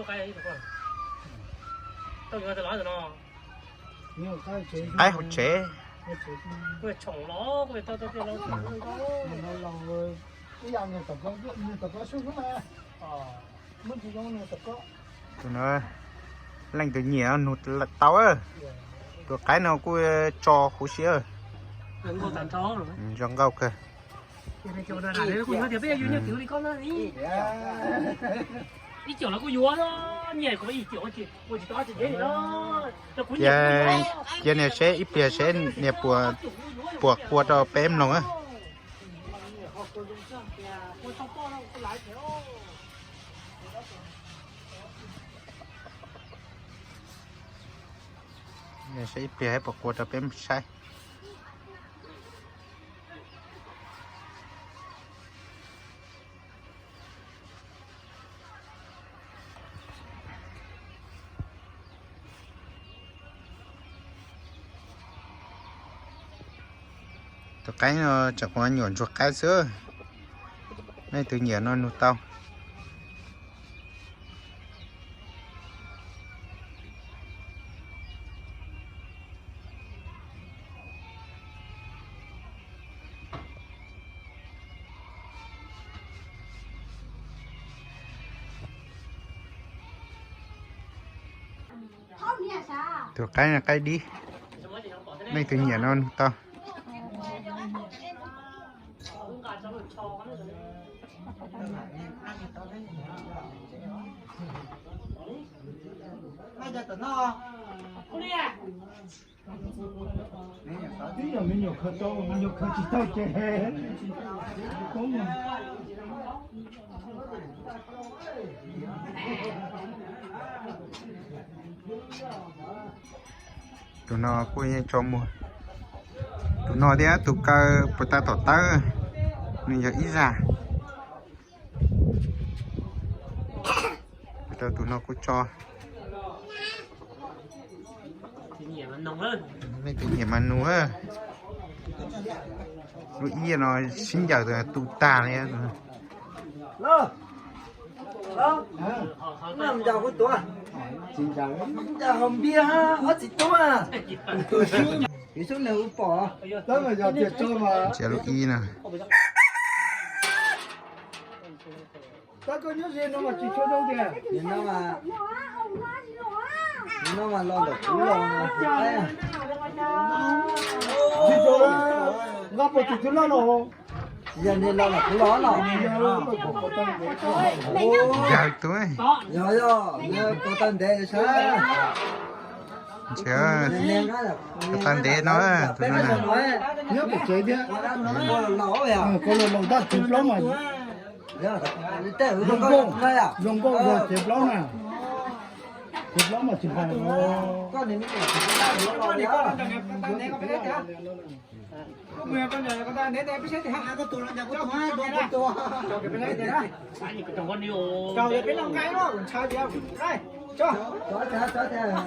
cái được không tao vừa nói rồi nó cái hột chế cái chồng nó cái tao nó cái dòng này tập có xuống mà mất thì trong này tập có tụi nó lành từ nhẹ nụt là tao á tụi cái nào cũng cho khú xía đừng có tàn chó rồi trong gạo kìa cái chỗ này là đấy cũng có thể bây giờ như kiểu đi con nó đi đi kiểu là cô vua đó nhảy có ý kiểu chị cô chỉ có chỉ thế đó giờ này sẽ ít bia sẽ nè buộc cho bém lòng á nè sẽ ít bia hay buộc cho bém sai tụi cái nó chẳng có nhuận chuột cái sữa này tự nhiên nó nụt tao tụi cái là cái đi này tự nhiên nó nụt tao tí giờ mình nhiều khơi chỉ tao chơi có mà tụi nó cũng cho mua tụi nó đi á tụi cơ bữa ta tỏ tớ mình giờ ít ra tụi nó cũng cho mấy cái gì mà nữa nó ý nó xin giờ rồi tụ ta này Lô. Lô. Làm giàu của tôi. xin chào Giờ hồng bia ha, ở chỉ tôi à. Cái số nào bỏ. đó mà giờ tiệt cho mà chè lụi y nè ta có nhớ gì nó mà chỉ cho đâu kìa nó mà lo được cú lo mà. chỉ cho ngáp một chỉ cho nó rồi Giờ nên lo là cú lo lo. giờ tôi Rồi rồi, nhớ cô tên để sao? chờ tan đế nó tụi nó nè nhớ một chế đi Nó lỗ vậy à? có lần lòng ta chụp lắm mà dùng công rồi chụp lắm nè chụp lắm mà chụp hàng có nên người con nhà con ta đến đây biết thế hả có tụi nó nhà có tụi hai đôi tụi cho cái này thế đó anh cái con đi ô cho cái lòng cái đó sao vậy đây cho cho